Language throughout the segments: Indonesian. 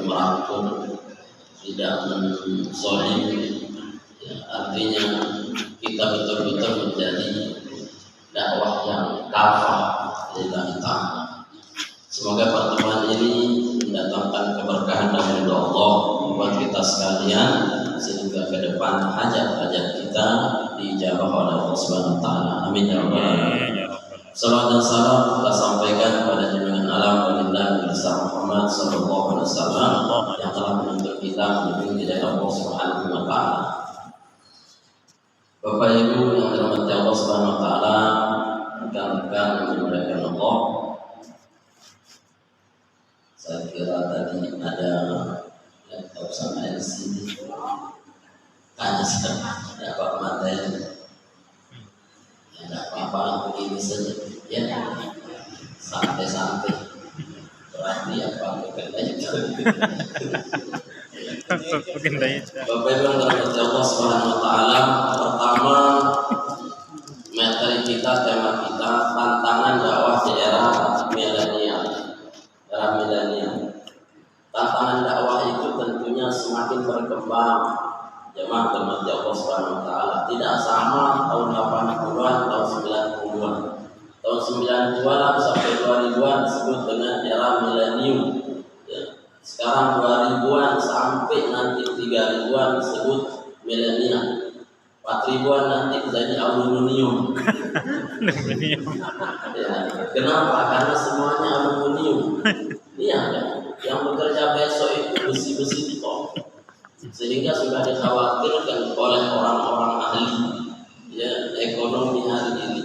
merangkum, tidak mensolim, ya, artinya kita betul-betul menjadi dakwah yang kafah lillahi ta'ala. Semoga pertemuan ini mendatangkan keberkahan dan ridha Allah buat kita sekalian, sehingga ke depan hajat-hajat kita dijawab oleh Allah Subhanahu wa taala. Amin ya rabbal alamin. Salawat dan salam kita sampaikan kepada junjungan alam baginda besar Muhammad sallallahu alaihi wasallam yang telah menuntut kita menuju hidayah Allah Subhanahu wa taala. Bapak Ibu yang dirahmati Allah Subhanahu wa taala, rekan-rekan yang dimuliakan Allah. Saya kira tadi ada laptop sama LCD. Tanya sedang dapat materi. Ya tidak apa-apa, begini saja. Ya, santai-santai. Berarti apa kegendanya? Bapak Ibu yang dirahmati Allah Subhanahu wa taala, pertama materi kita, tema kita tantangan dakwah di era milenial. Era milenial. Tantangan dakwah itu tentunya semakin berkembang. Jemaah dirahmati Allah Subhanahu wa taala, tidak sama tahun 80-an, tahun 90-an. Tahun 90-an sampai 2000-an disebut dengan era milenium. Ya. Sekarang 2000-an sampai nanti 3000-an disebut milenial. 4000-an nanti jadi aluminium. Ya. Kenapa? Karena semuanya aluminium. Iya kan? Yang bekerja besok itu besi-besi di bawah. Sehingga sudah dikhawatirkan oleh orang-orang ahli ya ekonomi hari ini,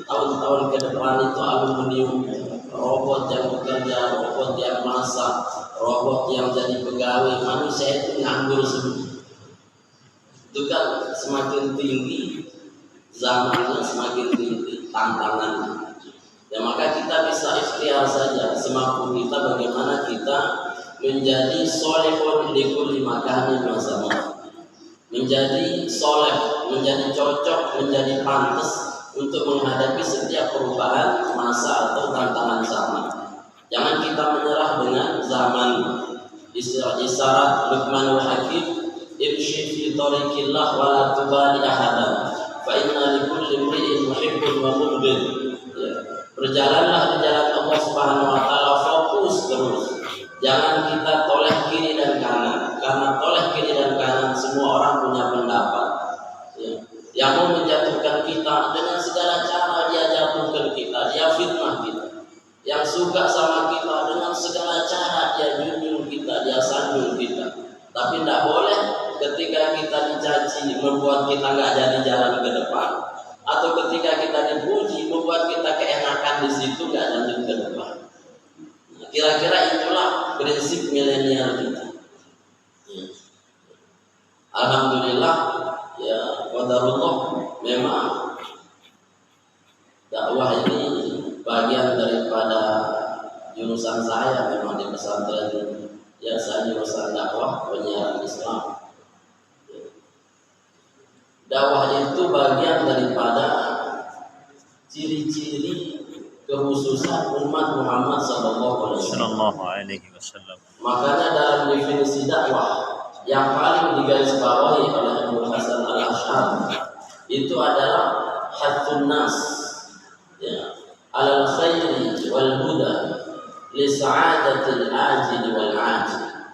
tahun-tahun ke depan itu aluminium, robot yang bekerja, robot yang masak, robot yang jadi pegawai, manusia itu nganggur semua. Itu kan semakin tinggi zamannya, semakin tinggi tantangannya. Ya maka kita bisa ikhtiar saja semampu kita bagaimana kita menjadi solehun di kulli makanin bersama, menjadi soleh, menjadi cocok, menjadi pantas untuk menghadapi setiap perubahan masa atau tantangan zaman. Jangan kita menyerah dengan zaman. Isyarat Luqmanul Hakim, imshi fi tariqillah wa la tubali ahadan, fa inna likulli imri'in muhibbun wa mubghid. Berjalanlah di jalan Allah Subhanahu wa taala, fokus terus. Jangan kita toleh kiri dan kanan, karena toleh kiri dan kanan semua orang punya pendapat. Ya. Yang mau menjatuhkan kita dengan segala cara dia jatuhkan kita, dia fitnah kita. Yang suka sama kita dengan segala cara dia junjung kita, dia sanjung kita. Tapi tidak boleh ketika kita dicaci membuat kita nggak jadi jalan ke depan, atau ketika kita dipuji membuat kita keenakan di situ nggak lanjut ke depan. Kira-kira itulah prinsip milenial kita. Ya. Alhamdulillah, ya qadarullah, memang dakwah ini bagian daripada jurusan saya. Memang di pesantren ya saya jurusan dakwah penyiaran Islam. Ya. Dakwah itu bagian daripada ciri-ciri kekhususan umat Muhammad sallallahu alaihi wasallam. Makanya dalam definisi dakwah yang paling digarisbawahi oleh Abu Hasan Al-Asy'ari itu adalah hathun nas ya alal khairi wal huda li sa'adatil ajil wal ajil.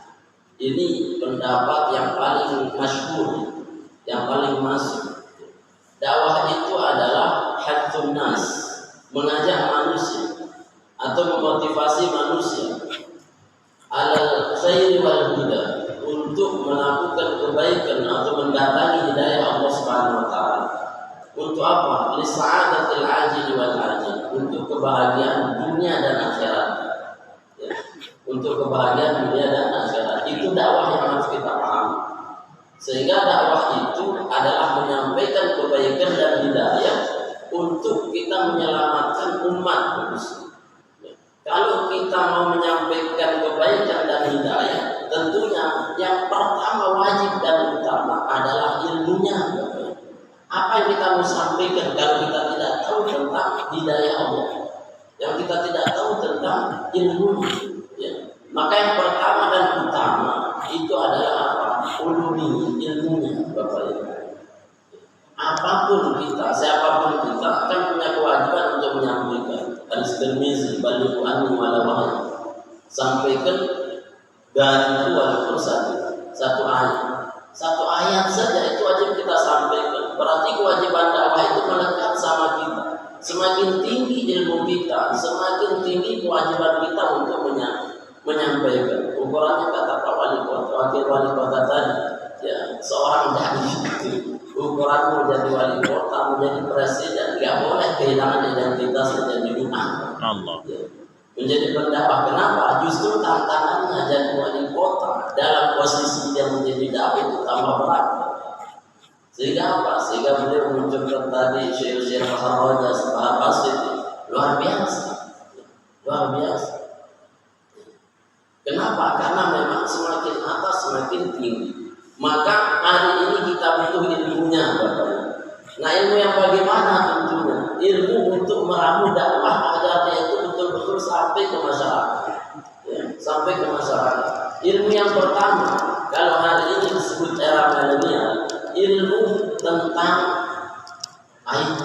Ini pendapat yang paling masyhur, yang paling masuk. Dakwah itu adalah hathun nas, mengajak manusia atau memotivasi manusia alal khairi wal huda, untuk melakukan kebaikan atau mendatangi hidayah Allah Subhanahu wa taala. Untuk apa? Li sa'adatil ajil wal ajil, untuk kebahagiaan dunia dan akhirat. Ya. Untuk kebahagiaan dunia dan akhirat. Itu dakwah yang harus kita pahami. Sehingga dakwah itu adalah menyampaikan kebaikan dan hidayah untuk kita menyelamatkan umat manusia. Kalau kita mau menyampaikan kebaikan dan hidayah, tentunya yang pertama wajib dan utama adalah ilmunya. Apa yang kita mau sampaikan kalau kita tidak tahu tentang hidayah Allah, yang kita tidak tahu tentang ilmu? Ya. Maka yang pertama dan utama itu adalah apa? Ulumi, ilmunya, Bapak Ibu. Apapun kita, siapapun kita akan punya kewajiban untuk menyampaikan. Hadis Tirmizi, balighu anni walau ayat. Sampaikan dari itu walaupun satu ayat. Satu ayat saja itu wajib kita sampaikan. Berarti kewajiban dakwah itu melekat sama kita. Semakin tinggi ilmu kita, semakin tinggi kewajiban kita untuk menyampaikan. Ukurannya kata Pak Wali Kota, wakil wali kota tadi, ya seorang dari ukuran menjadi wali kota, menjadi presiden, nggak boleh kehilangan identitas menjadi imam. Allah. Ya. Menjadi pendakwah. Kenapa? Justru tantangannya jadi wali kota dalam posisi dia menjadi dakwah itu tambah berat. Sehingga apa? Sehingga beliau menunjukkan tadi Syekh Al-Harraja sahabat itu luar biasa, luar biasa. Kenapa? Karena memang semakin atas semakin tinggi. Maka hari ini kita butuh ilmunya, Bapak. Nah, ilmu yang bagaimana tentunya? Ilmu untuk meramu dakwah agar dia itu betul-betul sampai ke masyarakat. Ya, sampai ke masyarakat. Ilmu yang pertama, kalau hari ini disebut era milenial, ilmu tentang IT,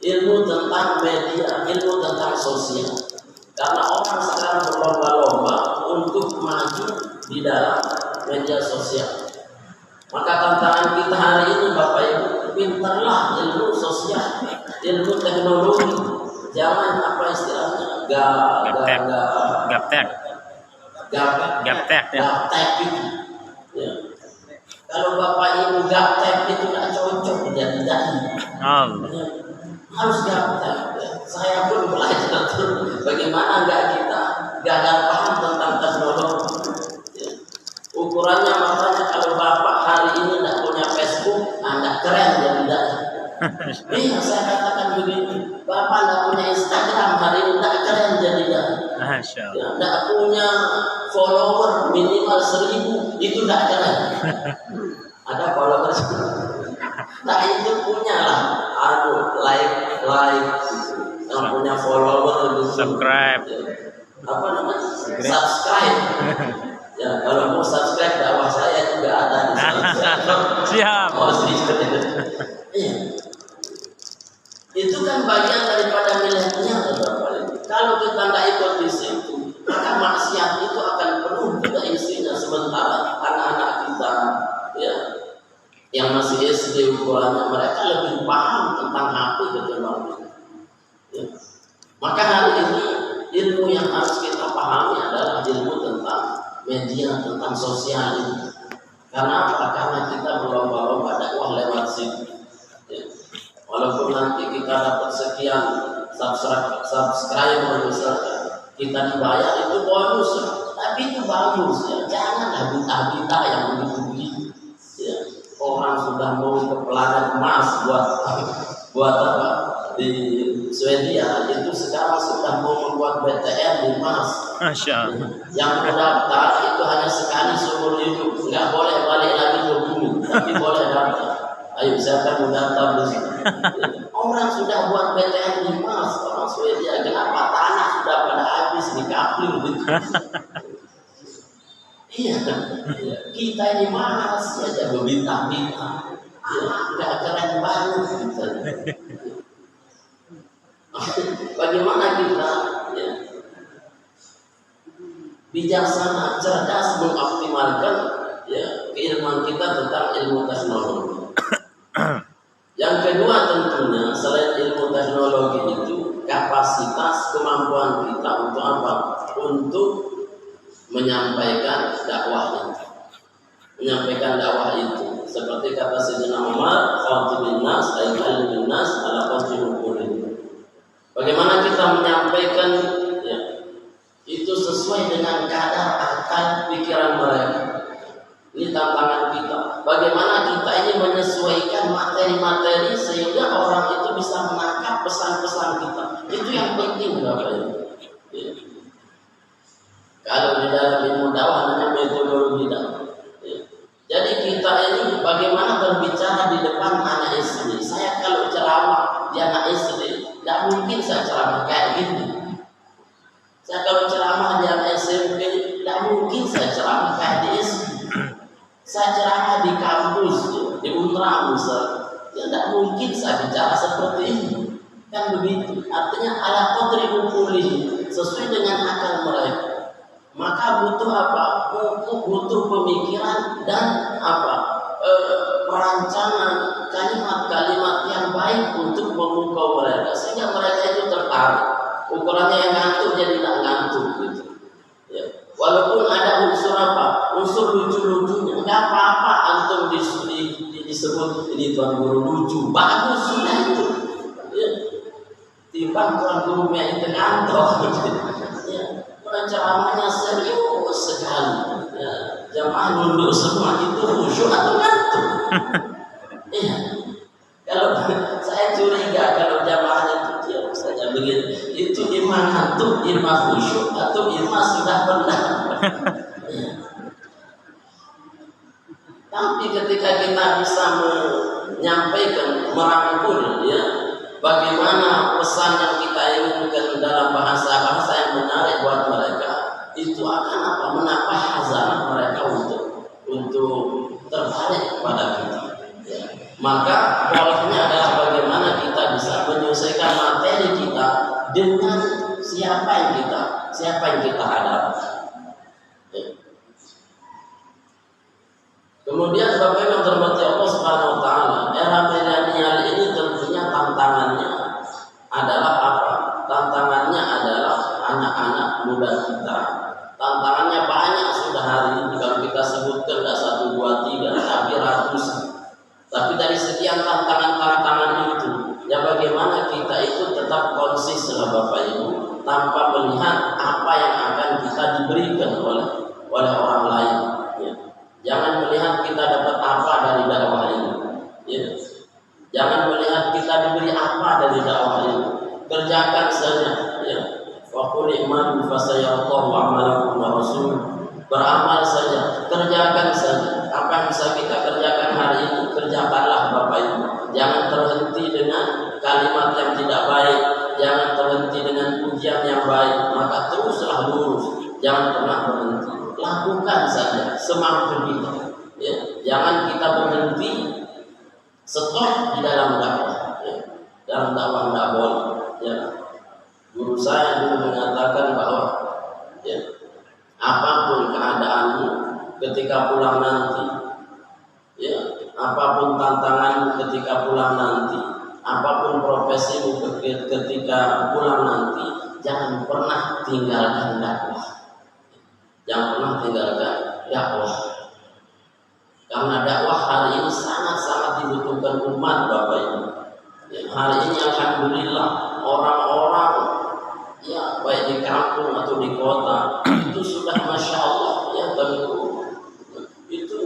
ilmu tentang media, ilmu tentang sosial. Karena orang sekarang berlomba-lomba untuk maju di dalam media sosial. Maka tantangan kita hari ini, Bapak Ibu, pintarlah ilmu sosial, ilmu teknologi. Jangan apa istilahnya gaptek itu. Ya. Kalau Bapak Ibu gaptek itu tidak cocok jadi dai. Ya. Harus gaptek. Ya. Saya pun belajar tuh bagaimana kita gagal paham tentang teknologi. Ya. Ukurannya makanya kalau Bapak hari ini tidak punya Facebook, Anda keren jadi dai. Iya, saya katakan begitu. Bapak tidak punya Instagram hari ini tidak keren jadi dai. Tidak punya follower minimal 1000 itu tidak keren. Ada follower 1000. Nah itu punya lah. Like yang punya follower itu. Subscribe. Apa namanya? Subscribe. Ya, kalau mau subscribe dakwah saya juga ada di sana. Siap. Iya. Itu kan bagian daripada milenial, Bapak. Kalau kita tidak ikut di situ, maka maksiat itu akan penuh juga isinya. Sementara anak-anak kita, ya, yang masih SD ukurannya, mereka lebih paham tentang HP ketimbang kita. Ya. Maka hari ini ilmu yang harus kita pahami adalah ilmu tentang media, tentang sosial ini. Karena apa? Karena kita berlomba-lomba dakwah lewat situ. Ya. Walaupun nanti kita dapat sekian subscriber misalkan, kita dibayar itu bonus, tapi itu bagus ya. Janganlah bintang-bintang yang begitu-begitu. Ya. Orang sudah mau ke planet Mars buat apa? Di Swedia itu sekarang sudah mau membuat BTR di Mars. Yang mendaftar itu hanya sekali seumur hidup, nggak boleh balik lagi ke bumi, tapi boleh daftar. Ayo siapa mendaftar di sini? Orang sudah buat BTR di Mars, orang Swedia. Kenapa tanah sudah pada habis di kapling gitu? Iya, kita ini Mars saja berbintang-bintang. Ya, nggak keren banget gitu. Bagaimana kita ya, bijaksana, cerdas mengoptimalkan ya, keilmuan kita tentang ilmu teknologi. Yang kedua tentunya selain ilmu teknologi itu kapasitas kemampuan kita untuk apa? Untuk menyampaikan dakwah itu. Menyampaikan dakwah itu seperti kata Sayyidina Umar, "Khatibun nas ay kallimun nas ala qadri uqulihim." Bagaimana kita menyampaikan ya, itu sesuai dengan kadar akal pikiran mereka. Ini tantangan kita. Bagaimana kita ini menyesuaikan materi-materi sehingga orang itu bisa menangkap pesan-pesan kita. Itu yang penting, Bapak Ibu. Ya. Kalau di dalam ilmu dakwah namanya metodologi dakwah. Ya. Jadi kita ini bagaimana berbicara di depan anak SD. Saya kalau ceramah di anak SD, tidak mungkin saya ceramah kayak gini. Saya kalau ceramah di anak SMP, bisa bicara seperti ini. Kan begitu. Artinya ala qadri uquli, sesuai dengan akal mereka. Maka butuh apa? Butuh pemikiran dan perancangan kalimat-kalimat yang baik untuk memukau mereka, sehingga mereka itu tertarik. Ukurannya yang ngantuk jadi tidak ngantuk gitu. Ya. Walaupun ada unsur unsur lucu-lucunya, nggak apa-apa antum disebut ini tuan guru lucu, bagus sudah itu. Ya. Timbang tuan guru yang itu ngantuk. Ya. Ceramahnya serius sekali. Ya. Jamaah nunduk semua, itu khusyuk atau ngantuk? Iya. Kalau saya curiga kalau jamaahnya itu diam saja begitu, itu imam ngantuk, imam khusyuk, atau imam sudah benar. Ya. Tapi ketika kita bisa menyampaikan, merangkul, ya, bagaimana pesan yang kita inginkan dalam bahasa yang menarik buat mereka, itu akan menambah hazanah mereka untuk tertarik kepada kita. Ya. Maka polanya adalah bagaimana kita bisa menyelesaikan materi kita dengan siapa yang kita hadapi. Ya. Kemudian Bapak yang terhormati Allah Subhanahu wa taala, era milenial ini tentunya tantangannya adalah apa? Tantangannya adalah anak-anak muda kita. Tantangannya banyak sudah hari ini, kalau kita sebutkan tidak 1, 2, 3, tapi ratusan. Tapi dari sekian tantangan itu, ya bagaimana kita itu tetap konsisten Bapak Ibu, tanpa melihat apa yang akan kita diberikan oleh orang lain. Ya. Jangan melihat kita dapat apa dari dakwah ini. Ya. Jangan melihat kita diberi apa dari dakwah ini. Kerjakan saja. Ya. Wa qul i'malu fasayarallahu 'amalakum wa rasuluh. Beramal saja, kerjakan saja. Apa yang bisa kita kerjakan hari ini, kerjakanlah Bapak Ibu. Jangan terhenti dengan kalimat yang tidak baik, jangan terhenti dengan pujian yang baik, maka teruslah lurus. Jangan pernah berhenti. Lakukan saja semampu kita. Ya. Jangan kita berhenti, stop di dalam dakwah. Ya. Dalam dakwah tidak boleh. Ya. Guru saya dulu mengatakan bahwa ya, apapun keadaanmu ketika pulang nanti, ya, apapun tantanganmu ketika pulang nanti, apapun profesimu ketika pulang nanti, jangan pernah tinggalkan dakwah. Jangan pernah tinggalkan dakwah. Karena dakwah hari ini sangat-sangat dibutuhkan umat Bapak Ibu. Ya, hari ini alhamdulillah orang-orang, ya baik di kampung atau di kota, itu sudah masya Allah, ya tentu itu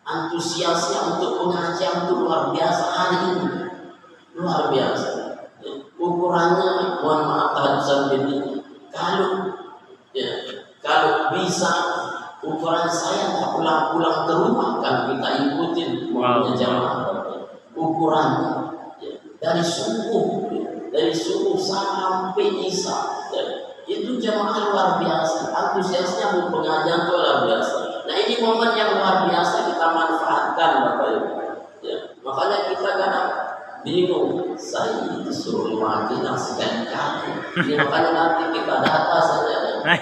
antusiasnya untuk pengajian itu luar biasa hari ini, luar biasa. Ya, ukurannya mohon maaf tahadusan ini, kalau bisa ukuran saya tak pulang-pulang ke rumah, kalau kita ikutin maunya jamaah ukurannya, ya, dari subuh sampai isya, ya, itu jamaah luar biasa, antusiasnya mau pengajian itu luar biasa. Nah ini momen yang luar biasa kita manfaatkan Bapak Ibu. Ya, makanya kita kadang bingung, saya disuruh mewakili sekali-kali. Ya, makanya nanti kita data saja.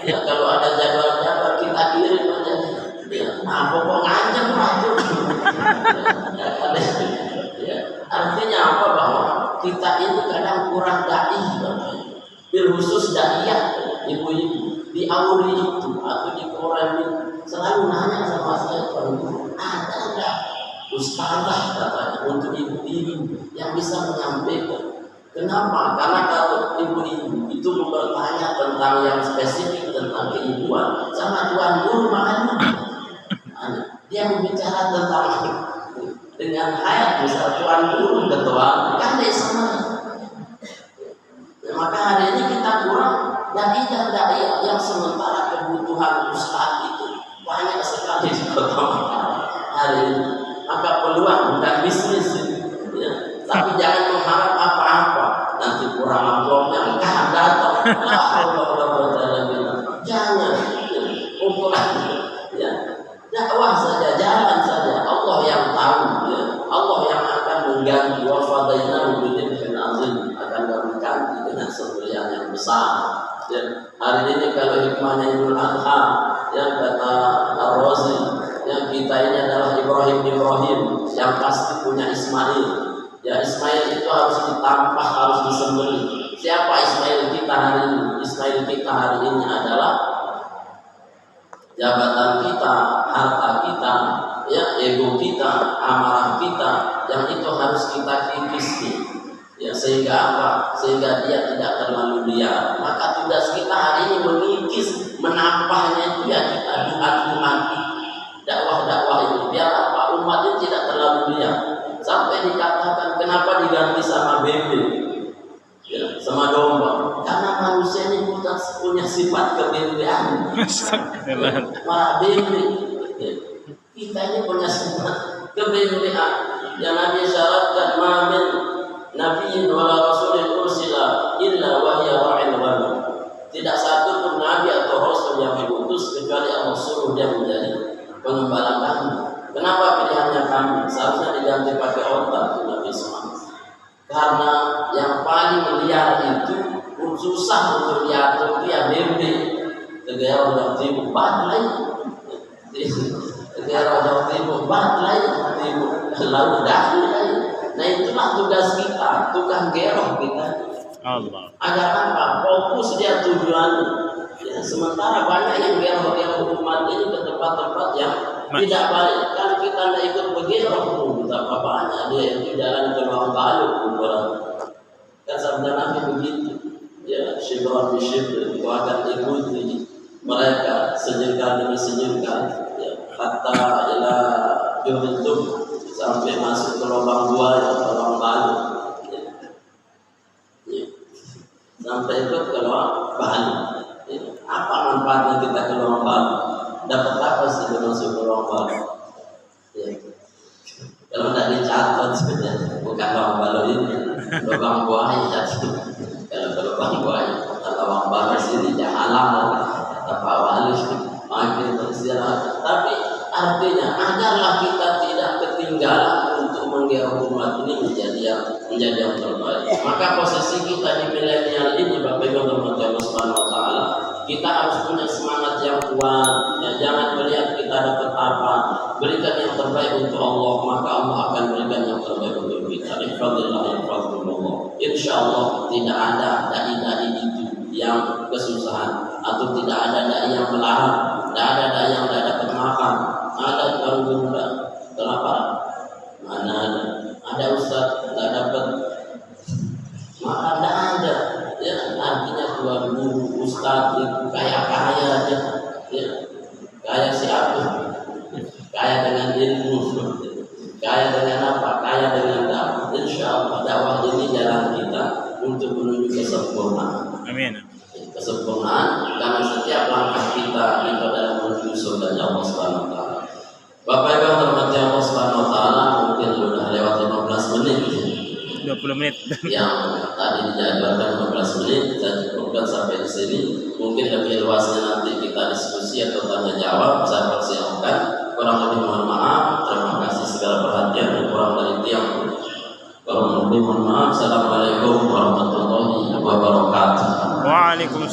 Ya, kalau ada jadwal-jadwal kita kirim aja. Ya, nah pokok ngajem itu. Ya, artinya apa, bahwa kita ini kadang kurang dai, bil khusus daiyah, ibu-ibu di auri itu atau di koran itu selalu nanya sama saya, ada enggak ustazah katanya untuk ibu-ibu yang bisa menyampaikan. Kenapa? Karena kalau ibu-ibu itu bertanya tentang yang spesifik tentang keibuan sama tuan guru, makanya dia berbicara tentang dengan hayat, misal tuan guru ketua kan dia sama. Maka hari ini kita kurang dai yang sementara kebutuhan ustaz itu banyak sekali di kota hari ini. Maka peluang bukan bisnis, ya. Tapi jangan mengharap apa-apa. Nanti kurang amplopnya enggak datang. Jangan. Ukuran, ya. Dakwah saja, jalan saja. Allah yang tahu, ya. Allah yang akan mengganti. wa fadainahu bidzibhin azim, akan kami ganti dengan sembelihan yang besar. Dan hari ini kalau hikmahnya Idul Adha, yang kata Ar-Razi, yang kita ini adalah Ibrahim yang pasti punya Ismail. Ya, Ismail itu harus ditampah, harus disembelih. Siapa Ismail kita hari ini? Ismail kita hari ini adalah jabatan kita, harta kita, ya, ego kita, amarah kita, yang itu harus kita kikis. Ya, sehingga apa? Sehingga dia tidak terlalu liar. Maka tugas kita hari ini mengikis, menampahnya itu ya kita doa-doa, dakwah-dakwah itu biar apa? Umat ini tidak terlalu liar. Sampai dikatakan kenapa diganti sama bebek, ya, sama domba? Karena manusia ini punya sifat kebebekan. Malah bebek, ya. Kita ini punya sifat kebebekan. Yang Nabi syaratkan mamin Nabi wala rasulin ursila illa wahya wa'il wala. Tidak satu pun nabi atau rasul yang diutus kecuali Allah suruh dia menjadi pengembala kami. Kenapa pilihannya kami? Seharusnya diganti pakai otak tuh Nabi SAW. Karena yang paling liar itu susah untuk diatur itu ya bebek. Negara orang timur badlai, negara orang timur badlai, lalu dahulu. Nah itulah tugas kita, tukang gerok kita. Allah. Agar apa? Fokus dia tujuannya. Ya, sementara banyak yang gerok umat ini ke tempat-tempat yang tidak baik. Kalau kita tidak ikut bergerok, betapa banyak dia itu jalan ke ruang baluk kuburan. Kan sabda Nabi begitu. Ya, syibran bi syibr, kau akan ikuti mereka sejengkal demi sejengkal. Ya, hatta ila juhul sampai masuk ke lubang buaya, lubang baluk. Ya. Ya. Sampai ikut ke lubang baluk. Ya. Apa manfaatnya kita ke lubang baluk? Dapat apa sih masuk ke lubang baluk? Ya. Kalau tidak dicatat sebenarnya bukan lubang baluk ini, lubang buaya. Kalau ke lubang buaya, lubang baluk sini jahalang, apa walus makin bersiaran. Tapi artinya agarlah kita tidak ketinggalan untuk menggerok umat ini menjadi yang terbaik. Maka posisi kita di milenial ini, Bapak Ibu Allah Subhanahu wa taala, kita harus punya semangat yang kuat. Ya, jangan melihat kita dapat apa, berikan yang terbaik untuk Allah, maka Allah akan berikan yang terbaik untuk kita. Insyaallah tidak ada dai-dai itu yang kesusahan, atau tidak ada dai yang melarang, tidak ada dai yang tidak dapat makan. Ada tukang gula kelaparan, mana ada ustaz tidak dapat makan, tidak ada. Ya, artinya keluar guru ustaz itu kaya aja, ya, kaya siapa? Kaya dengan ilmu, kaya dengan apa? Kaya dengan dakwah. Insyaallah dakwah ini jalan kita untuk menuju kesempurnaan. Amin. Kesempurnaan, karena setiap langkah kita itu adalah menuju surga Allah Subhanahu wa taala. Bapak Ibu yang terhormati Allah Subhanahu wa taala, mungkin sudah lewat 15 menit. 20 menit. Yang tadi dijadwalkan 15 menit, saya cukupkan sampai di sini. Mungkin lebih luasnya nanti kita diskusi atau tanya jawab, saya persiapkan. Kurang lebih mohon maaf. Terima kasih segala perhatian dan kurang dari tiang. Kurang lebih mohon maaf. Assalamualaikum warahmatullahi wabarakatuh. Waalaikumsalam.